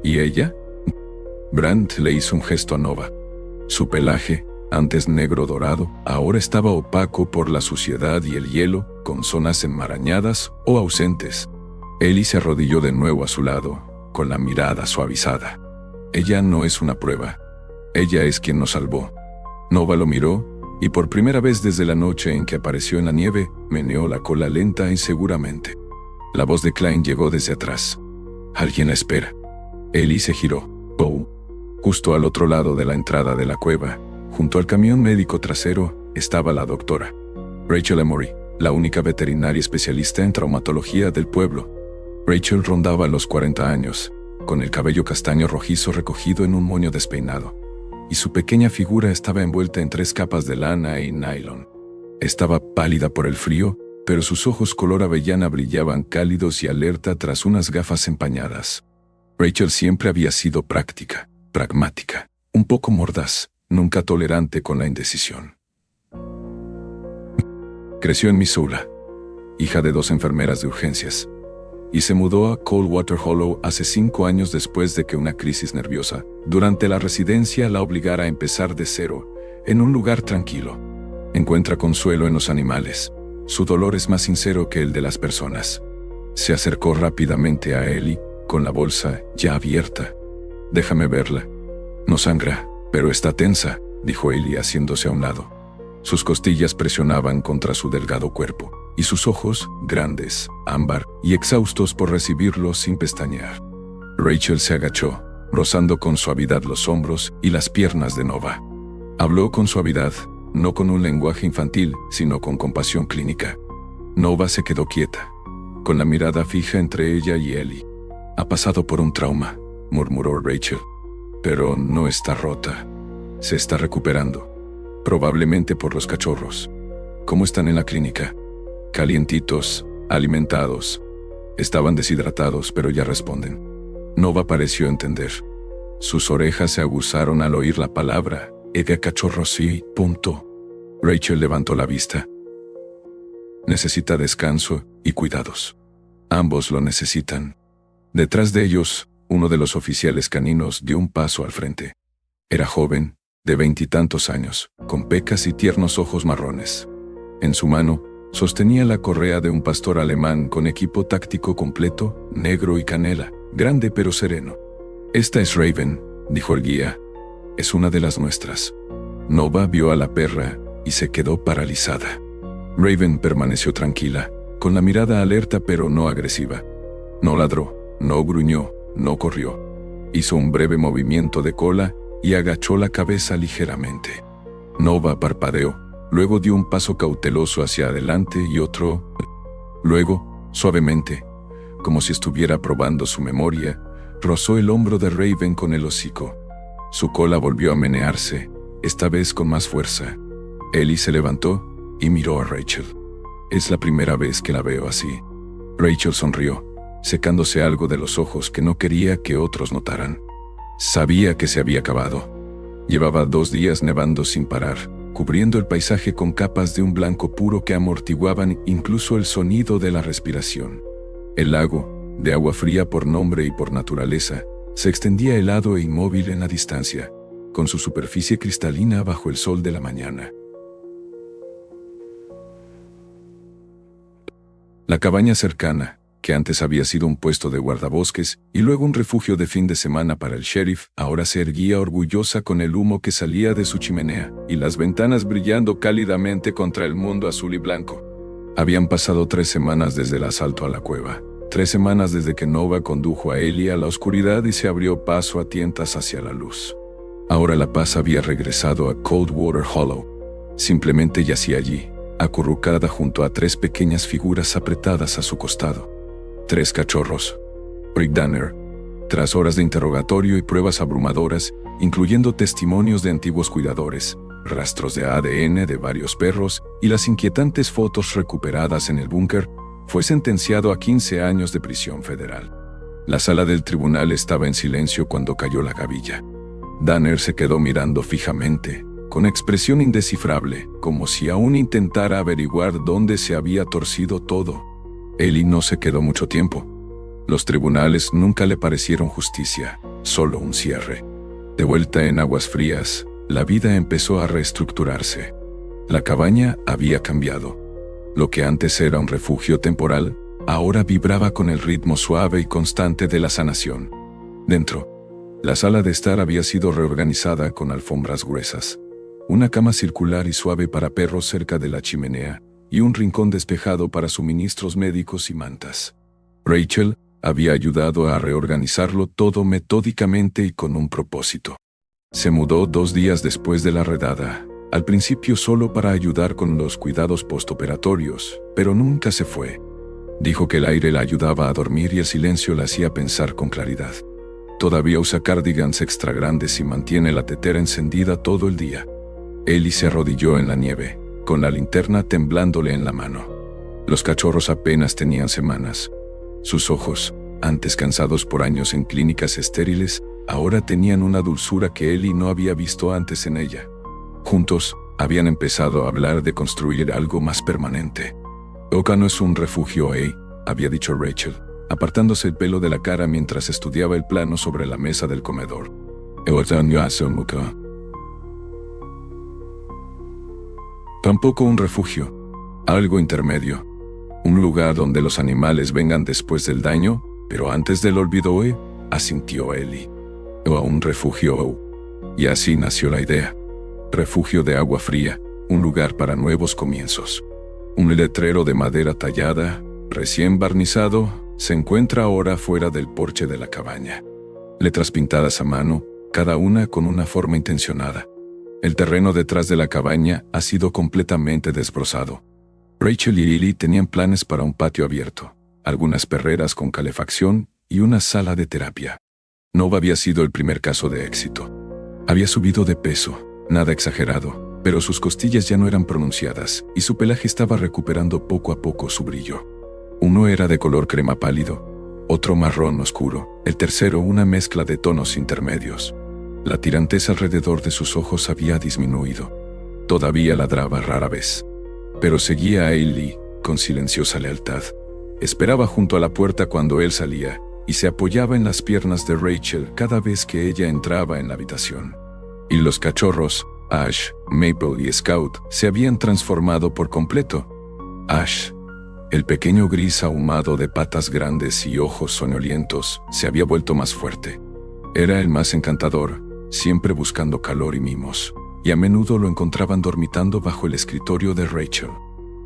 ¿Y ella? Brandt le hizo un gesto a Nova. Su pelaje, antes negro dorado, ahora estaba opaco por la suciedad y el hielo, con zonas enmarañadas o ausentes. Ellie se arrodilló de nuevo a su lado, con la mirada suavizada. «Ella no es una prueba. Ella es quien nos salvó». Nova lo miró, y por primera vez desde la noche en que apareció en la nieve, meneó la cola lenta y seguramente. La voz de Klein llegó desde atrás. «Alguien la espera». Ellie se giró. «Oh». Justo al otro lado de la entrada de la cueva, junto al camión médico trasero, estaba la doctora Rachel Emory, la única veterinaria especialista en traumatología del pueblo. Rachel rondaba los 40 años, con el cabello castaño rojizo recogido en un moño despeinado, y su pequeña figura estaba envuelta en 3 capas de lana y nylon. Estaba pálida por el frío, pero sus ojos color avellana brillaban cálidos y alerta tras unas gafas empañadas. Rachel siempre había sido práctica, pragmática, un poco mordaz, nunca tolerante con la indecisión. Creció en Missoula, hija de 2 enfermeras de urgencias, y se mudó a Coldwater Hollow hace 5 años después de que una crisis nerviosa durante la residencia la obligara a empezar de cero, en un lugar tranquilo. Encuentra consuelo en los animales. Su dolor es más sincero que el de las personas. Se acercó rápidamente a Ellie, con la bolsa ya abierta. «Déjame verla». «No sangra, pero está tensa», dijo Ellie haciéndose a un lado. Sus costillas presionaban contra su delgado cuerpo, y sus ojos, grandes, ámbar y exhaustos por recibirlo sin pestañear. Rachel se agachó, rozando con suavidad los hombros y las piernas de Nova. Habló con suavidad, no con un lenguaje infantil, sino con compasión clínica. Nova se quedó quieta, con la mirada fija entre ella y Ellie. «Ha pasado por un trauma», murmuró Rachel. «Pero no está rota». Se está recuperando. Probablemente por los cachorros. ¿Cómo están en la clínica? Calientitos, alimentados. Estaban deshidratados, pero ya responden. Nova pareció entender. Sus orejas se aguzaron al oír la palabra, cachorro sí, punto. Rachel levantó la vista. Necesita descanso y cuidados. Ambos lo necesitan. Detrás de ellos, uno de los oficiales caninos dio un paso al frente. Era joven, de 20 y tantos años, con pecas y tiernos ojos marrones. En su mano, sostenía la correa de un pastor alemán con equipo táctico completo, negro y canela, grande pero sereno. «Esta es Raven», dijo el guía. «Es una de las nuestras». Nova vio a la perra y se quedó paralizada. Raven permaneció tranquila, con la mirada alerta pero no agresiva. No ladró, no gruñó, no corrió. Hizo un breve movimiento de cola y agachó la cabeza ligeramente. Nova parpadeó, luego dio un paso cauteloso hacia adelante y otro. Luego, suavemente, como si estuviera probando su memoria, rozó el hombro de Raven con el hocico. Su cola volvió a menearse, esta vez con más fuerza. Ellie se levantó y miró a Rachel. «Es la primera vez que la veo así». Rachel sonrió, secándose algo de los ojos que no quería que otros notaran. Sabía que se había acabado. Llevaba 2 días nevando sin parar, cubriendo el paisaje con capas de un blanco puro que amortiguaban incluso el sonido de la respiración. El lago, de agua fría por nombre y por naturaleza, se extendía helado e inmóvil en la distancia, con su superficie cristalina bajo el sol de la mañana. La cabaña cercana, que antes había sido un puesto de guardabosques y luego un refugio de fin de semana para el sheriff, ahora se erguía orgullosa con el humo que salía de su chimenea y las ventanas brillando cálidamente contra el mundo azul y blanco. Habían pasado 3 semanas desde el asalto a la cueva, 3 semanas desde que Nova condujo a Ellie a la oscuridad y se abrió paso a tientas hacia la luz. Ahora la paz había regresado a Coldwater Hollow. Simplemente yacía allí, acurrucada junto a 3 pequeñas figuras apretadas a su costado. 3 cachorros. Rick Danner. Tras horas de interrogatorio y pruebas abrumadoras, incluyendo testimonios de antiguos cuidadores, rastros de ADN de varios perros y las inquietantes fotos recuperadas en el búnker, fue sentenciado a 15 años de prisión federal. La sala del tribunal estaba en silencio cuando cayó la gavilla. Danner se quedó mirando fijamente, con expresión indescifrable, como si aún intentara averiguar dónde se había torcido todo. Ellie no se quedó mucho tiempo. Los tribunales nunca le parecieron justicia, solo un cierre. De vuelta en aguas frías, la vida empezó a reestructurarse. La cabaña había cambiado. Lo que antes era un refugio temporal, ahora vibraba con el ritmo suave y constante de la sanación. Dentro, la sala de estar había sido reorganizada con alfombras gruesas, una cama circular y suave para perros cerca de la chimenea, y un rincón despejado para suministros médicos y mantas. Rachel había ayudado a reorganizarlo todo metódicamente y con un propósito. Se mudó 2 días después de la redada, al principio solo para ayudar con los cuidados postoperatorios, pero nunca se fue. Dijo que el aire la ayudaba a dormir y el silencio la hacía pensar con claridad. Todavía usa cardigans extra grandes y mantiene la tetera encendida todo el día. Ellie se arrodilló en la nieve, con la linterna temblándole en la mano. Los cachorros apenas tenían semanas. Sus ojos, antes cansados por años en clínicas estériles, ahora tenían una dulzura que Ellie no había visto antes en ella. Juntos, habían empezado a hablar de construir algo más permanente. Oka no es un refugio, había dicho Rachel, apartándose el pelo de la cara mientras estudiaba el plano sobre la mesa del comedor. Tampoco un refugio, algo intermedio. Un lugar donde los animales vengan después del daño, pero antes del olvido, asintió Ellie. O a un refugio, y así nació la idea. Refugio de agua fría, un lugar para nuevos comienzos. Un letrero de madera tallada, recién barnizado, se encuentra ahora fuera del porche de la cabaña. Letras pintadas a mano, cada una con una forma intencionada. El terreno detrás de la cabaña ha sido completamente desbrozado. Rachel y Ellie tenían planes para un patio abierto, algunas perreras con calefacción y una sala de terapia. Nova había sido el primer caso de éxito. Había subido de peso, Nada exagerado, pero sus costillas ya no eran pronunciadas y su pelaje estaba recuperando poco a poco su brillo. Uno era de color crema pálido, otro marrón oscuro, el tercero una mezcla de tonos intermedios. La tirantez alrededor de sus ojos había disminuido. Todavía ladraba rara vez, pero seguía a Ellie con silenciosa lealtad. Esperaba junto a la puerta cuando él salía y se apoyaba en las piernas de Rachel cada vez que ella entraba en la habitación. Y los cachorros, Ash, Maple y Scout, se habían transformado por completo. Ash, el pequeño gris ahumado de patas grandes y ojos soñolientos, se había vuelto más fuerte. Era el más encantador, siempre buscando calor y mimos, y a menudo lo encontraban dormitando bajo el escritorio de Rachel.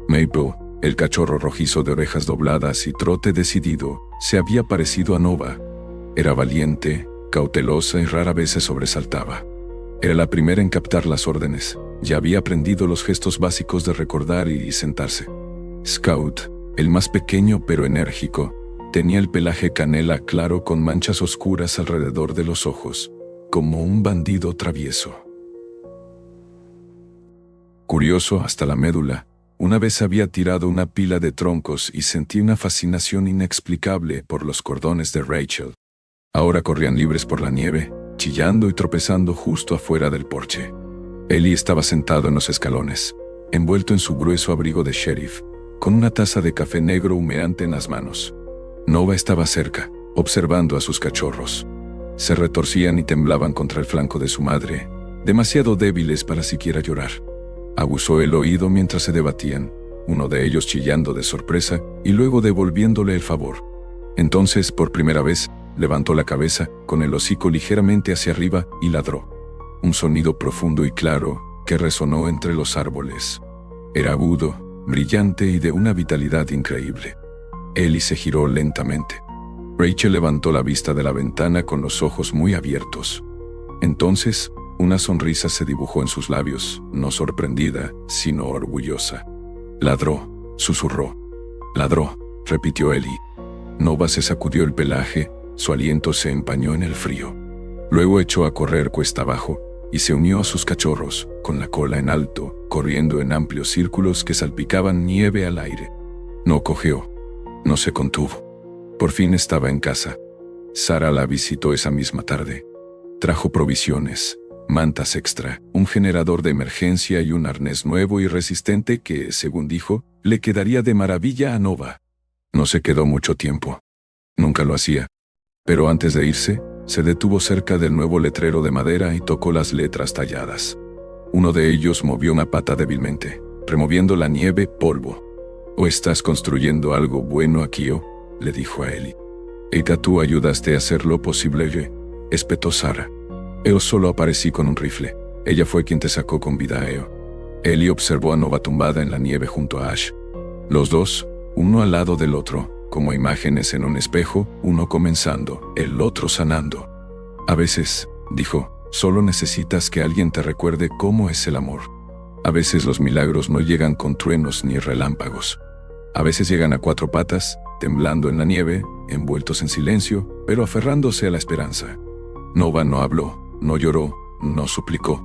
Maple, el cachorro rojizo de orejas dobladas y trote decidido, se había parecido a Nova. Era valiente, cautelosa y rara vez se sobresaltaba. Era la primera en captar las órdenes. Ya había aprendido los gestos básicos de recordar y sentarse. Scout, el más pequeño pero enérgico, tenía el pelaje canela claro con manchas oscuras alrededor de los ojos, como un bandido travieso. Curioso hasta la médula, una vez había tirado una pila de troncos y sentí una fascinación inexplicable por los cordones de Rachel. Ahora corrían libres por la nieve, chillando y tropezando justo afuera del porche. Ellie estaba sentado en los escalones, envuelto en su grueso abrigo de sheriff, con una taza de café negro humeante en las manos. Nova estaba cerca, observando a sus cachorros. Se retorcían y temblaban contra el flanco de su madre, demasiado débiles para siquiera llorar. Aguzó el oído mientras se debatían, uno de ellos chillando de sorpresa y luego devolviéndole el favor. Entonces, por primera vez, levantó la cabeza, con el hocico ligeramente hacia arriba, y ladró. Un sonido profundo y claro que resonó entre los árboles. Era agudo, brillante y de una vitalidad increíble. Ellie se giró lentamente. Rachel levantó la vista de la ventana con los ojos muy abiertos. Entonces, una sonrisa se dibujó en sus labios, no sorprendida, sino orgullosa. Ladró, susurró. Ladró, repitió Ellie. Nova se sacudió el pelaje, su aliento se empañó en el frío. Luego echó a correr cuesta abajo y se unió a sus cachorros, con la cola en alto, corriendo en amplios círculos que salpicaban nieve al aire. No cojeó, no se contuvo. Por fin estaba en casa. Sarah la visitó esa misma tarde. Trajo provisiones, mantas extra, un generador de emergencia y un arnés nuevo y resistente que, según dijo, le quedaría de maravilla a Nova. No se quedó mucho tiempo. Nunca lo hacía. Pero antes de irse, se detuvo cerca del nuevo letrero de madera y tocó las letras talladas. Uno de ellos movió una pata débilmente, removiendo la nieve polvo. «¿O estás construyendo algo bueno aquí o?» le dijo a Ellie. «Eka, tú ayudaste a hacer lo posible», espetó Sarah. «Yo solo aparecí con un rifle. Ella fue quien te sacó con vida a Eo». Ellie observó a Nova tumbada en la nieve junto a Ash. Los dos, uno al lado del otro, como imágenes en un espejo, uno comenzando, el otro sanando. «A veces», dijo, «solo necesitas que alguien te recuerde cómo es el amor. A veces los milagros no llegan con truenos ni relámpagos. A veces llegan a cuatro patas, temblando en la nieve, envueltos en silencio, pero aferrándose a la esperanza». Nova no habló, no lloró, no suplicó.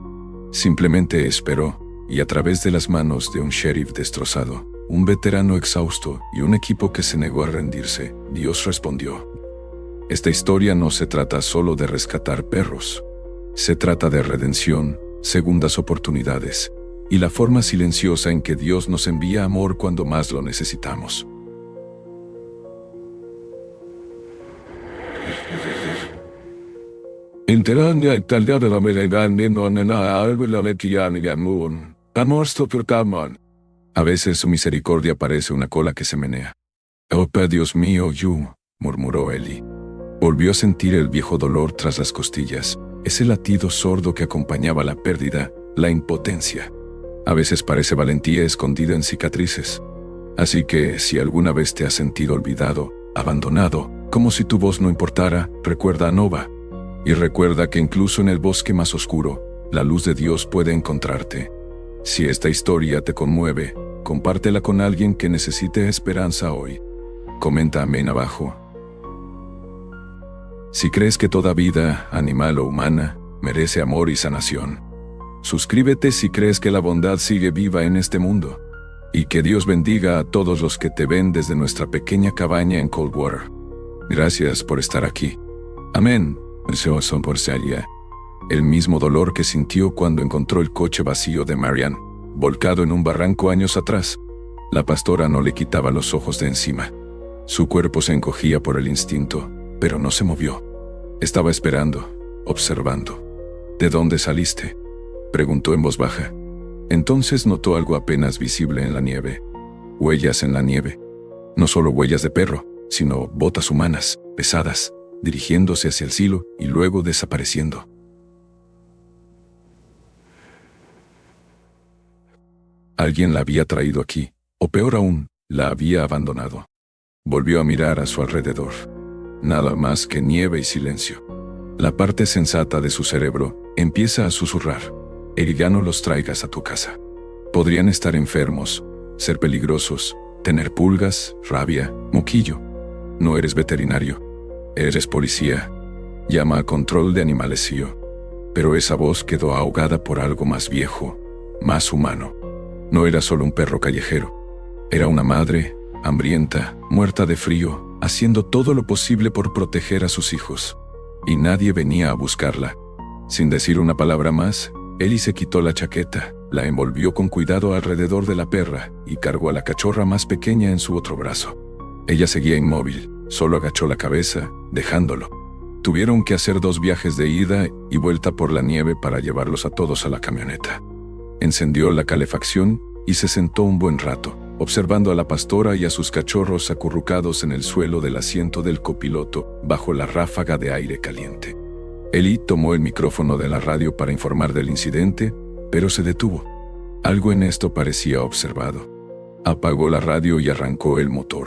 Simplemente esperó, y a través de las manos de un sheriff destrozado, un veterano exhausto y un equipo que se negó a rendirse, Dios respondió. Esta historia no se trata solo de rescatar perros. Se trata de redención, segundas oportunidades, y la forma silenciosa en que Dios nos envía amor cuando más lo necesitamos. A veces su misericordia parece una cola que se menea. «Oh, Dios mío, murmuró Ellie. Volvió a sentir el viejo dolor tras las costillas, ese latido sordo que acompañaba la pérdida, la impotencia. A veces parece valentía escondida en cicatrices. Así que, si alguna vez te has sentido olvidado, abandonado, como si tu voz no importara, recuerda a Nova. Y recuerda que incluso en el bosque más oscuro, la luz de Dios puede encontrarte. Si esta historia te conmueve, compártela con alguien que necesite esperanza hoy. Comenta amén abajo. Si crees que toda vida, animal o humana, merece amor y sanación, Suscríbete si crees que la bondad sigue viva en este mundo. Y que Dios bendiga a todos los que te ven desde nuestra pequeña cabaña en Coldwater. Gracias por estar aquí. Amén. El mismo dolor que sintió cuando encontró el coche vacío de Marianne, volcado en un barranco años atrás. La pastora no le quitaba los ojos de encima. Su cuerpo se encogía por el instinto, pero no se movió. Estaba esperando, observando. ¿De dónde saliste?, preguntó en voz baja. Entonces notó algo apenas visible en la nieve. Huellas en la nieve. No solo huellas de perro, sino botas humanas, pesadas, dirigiéndose hacia el silo y luego desapareciendo. Alguien la había traído aquí, o peor aún, la había abandonado. Volvió a mirar a su alrededor. Nada más que nieve y silencio. La parte sensata de su cerebro empieza a susurrar: ya no los traigas a tu casa. Podrían estar enfermos, ser peligrosos, tener pulgas, rabia, moquillo. No eres veterinario. Eres policía. Llama a control de animales CIO. Pero esa voz quedó ahogada por algo más viejo, más humano. No era solo un perro callejero. Era una madre, hambrienta, muerta de frío, haciendo todo lo posible por proteger a sus hijos. Y nadie venía a buscarla. Sin decir una palabra más, Ellie se quitó la chaqueta, la envolvió con cuidado alrededor de la perra y cargó a la cachorra más pequeña en su otro brazo. Ella seguía inmóvil, solo agachó la cabeza, dejándolo. Tuvieron que hacer 2 viajes de ida y vuelta por la nieve para llevarlos a todos a la camioneta. Encendió la calefacción y se sentó un buen rato, observando a la pastora y a sus cachorros acurrucados en el suelo del asiento del copiloto bajo la ráfaga de aire caliente. Ellie tomó el micrófono de la radio para informar del incidente, pero se detuvo. Algo en esto parecía observado. Apagó la radio y arrancó el motor.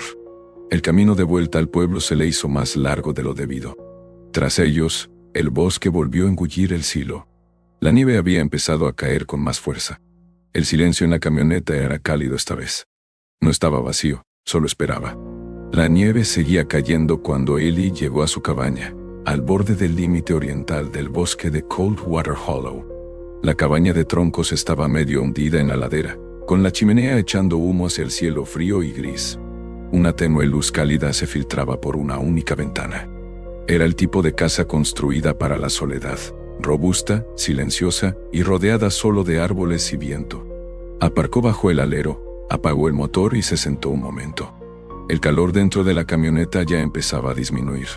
El camino de vuelta al pueblo se le hizo más largo de lo debido. Tras ellos, el bosque volvió a engullir el silo. La nieve había empezado a caer con más fuerza. El silencio en la camioneta era cálido esta vez. No estaba vacío, solo esperaba. La nieve seguía cayendo cuando Ellie llegó a su cabaña, al borde del límite oriental del bosque de Coldwater Hollow. La cabaña de troncos estaba medio hundida en la ladera, con la chimenea echando humo hacia el cielo frío y gris. Una tenue luz cálida se filtraba por una única ventana. Era el tipo de casa construida para la soledad, robusta, silenciosa y rodeada solo de árboles y viento. Aparcó bajo el alero, apagó el motor y se sentó un momento. El calor dentro de la camioneta ya empezaba a disminuir.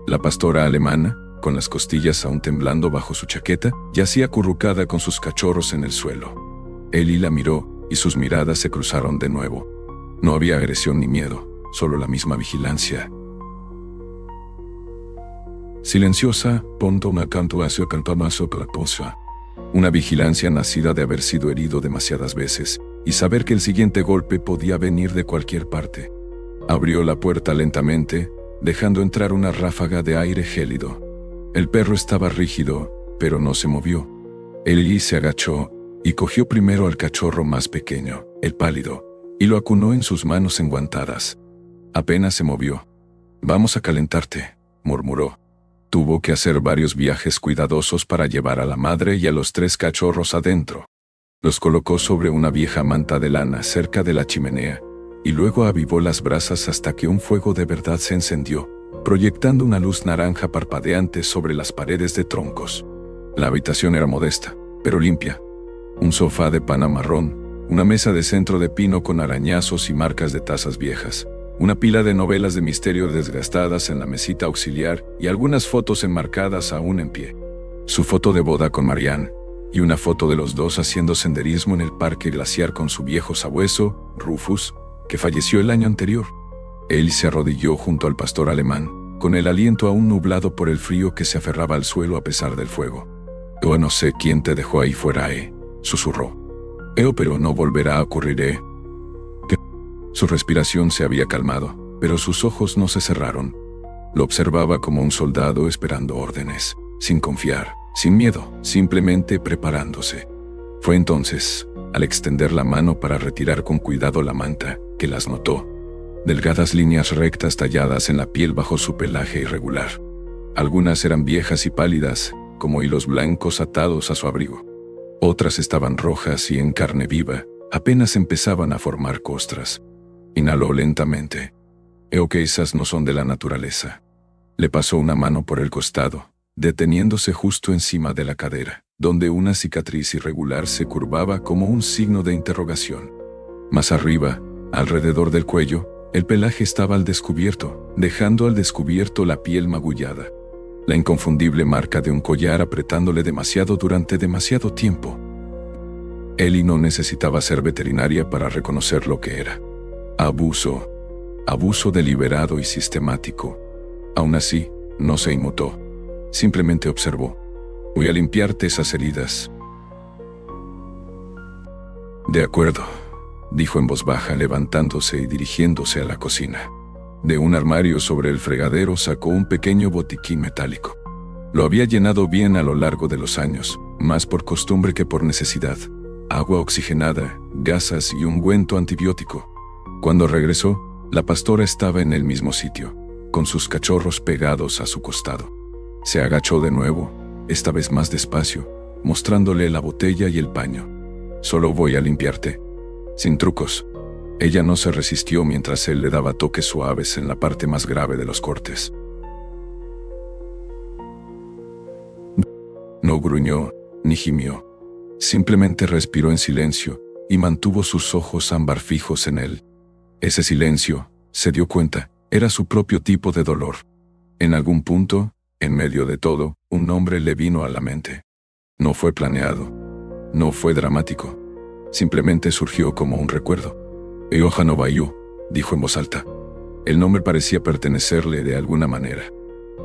La pastora alemana, con las costillas aún temblando bajo su chaqueta, yacía acurrucada con sus cachorros en el suelo. Ellie la miró y sus miradas se cruzaron de nuevo. No había agresión ni miedo, solo la misma vigilancia. Silenciosa, una vigilancia nacida de haber sido herido demasiadas veces y saber que el siguiente golpe podía venir de cualquier parte. Abrió la puerta lentamente, dejando entrar una ráfaga de aire gélido. El perro estaba rígido, pero no se movió. Ellie se agachó y cogió primero al cachorro más pequeño, el pálido, y lo acunó en sus manos enguantadas. Apenas se movió. «Vamos a calentarte», murmuró. Tuvo que hacer varios viajes cuidadosos para llevar a la madre y a los 3 cachorros adentro. Los colocó sobre una vieja manta de lana cerca de la chimenea, y luego avivó las brasas hasta que un fuego de verdad se encendió, proyectando una luz naranja parpadeante sobre las paredes de troncos. La habitación era modesta, pero limpia. Un sofá de pana marrón, una mesa de centro de pino con arañazos y marcas de tazas viejas, una pila de novelas de misterio desgastadas en la mesita auxiliar y algunas fotos enmarcadas aún en pie. Su foto de boda con Marianne, y una foto de los dos haciendo senderismo en el parque glaciar con su viejo sabueso, Rufus, que falleció el año anterior. Él se arrodilló junto al pastor alemán, con el aliento aún nublado por el frío que se aferraba al suelo a pesar del fuego. «Yo no sé quién te dejó ahí fuera, susurró. Pero no volverá a ocurrir, Su respiración se había calmado, pero sus ojos no se cerraron. Lo observaba como un soldado esperando órdenes, sin confiar, sin miedo, simplemente preparándose. Fue entonces, al extender la mano para retirar con cuidado la manta, que las notó. Delgadas líneas rectas talladas en la piel bajo su pelaje irregular. Algunas eran viejas y pálidas, como hilos blancos atados a su abrigo. Otras estaban rojas y en carne viva, apenas empezaban a formar costras. Inhaló lentamente. Creo que esas no son de la naturaleza. Le pasó una mano por el costado, deteniéndose justo encima de la cadera, donde una cicatriz irregular se curvaba como un signo de interrogación. Más arriba, alrededor del cuello, el pelaje estaba al descubierto, dejando al descubierto la piel magullada. La inconfundible marca de un collar apretándole demasiado durante demasiado tiempo. Ellie no necesitaba ser veterinaria para reconocer lo que era. Abuso. Abuso deliberado y sistemático. Aún así, no se inmutó. Simplemente observó. Voy a limpiarte esas heridas. De acuerdo, dijo en voz baja, levantándose y dirigiéndose a la cocina. De un armario sobre el fregadero sacó un pequeño botiquín metálico. Lo había llenado bien a lo largo de los años, más por costumbre que por necesidad. Agua oxigenada, gasas y ungüento antibiótico. Cuando regresó, la pastora estaba en el mismo sitio, con sus cachorros pegados a su costado. Se agachó de nuevo, esta vez más despacio, mostrándole la botella y el paño. Solo voy a limpiarte. Sin trucos. Ella no se resistió mientras él le daba toques suaves en la parte más grave de los cortes. No gruñó, ni gimió. Simplemente respiró en silencio y mantuvo sus ojos ámbar fijos en él. Ese silencio, se dio cuenta, era su propio tipo de dolor. En algún punto, en medio de todo, un nombre le vino a la mente. No fue planeado. No fue dramático. Simplemente surgió como un recuerdo. Eohano Bayou, dijo en voz alta. El nombre parecía pertenecerle de alguna manera.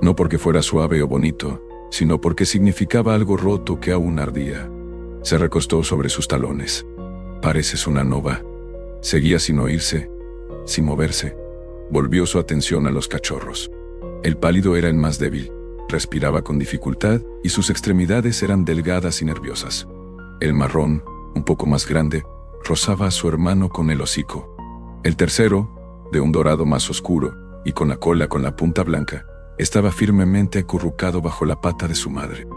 No porque fuera suave o bonito, sino porque significaba algo roto que aún ardía. Se recostó sobre sus talones. Pareces una nova. Seguía sin oírse, sin moverse. Volvió su atención a los cachorros. El pálido era el más débil. Respiraba con dificultad y sus extremidades eran delgadas y nerviosas. El marrón, un poco más grande, rozaba a su hermano con el hocico. El tercero, de un dorado más oscuro y con la cola con la punta blanca, estaba firmemente acurrucado bajo la pata de su madre.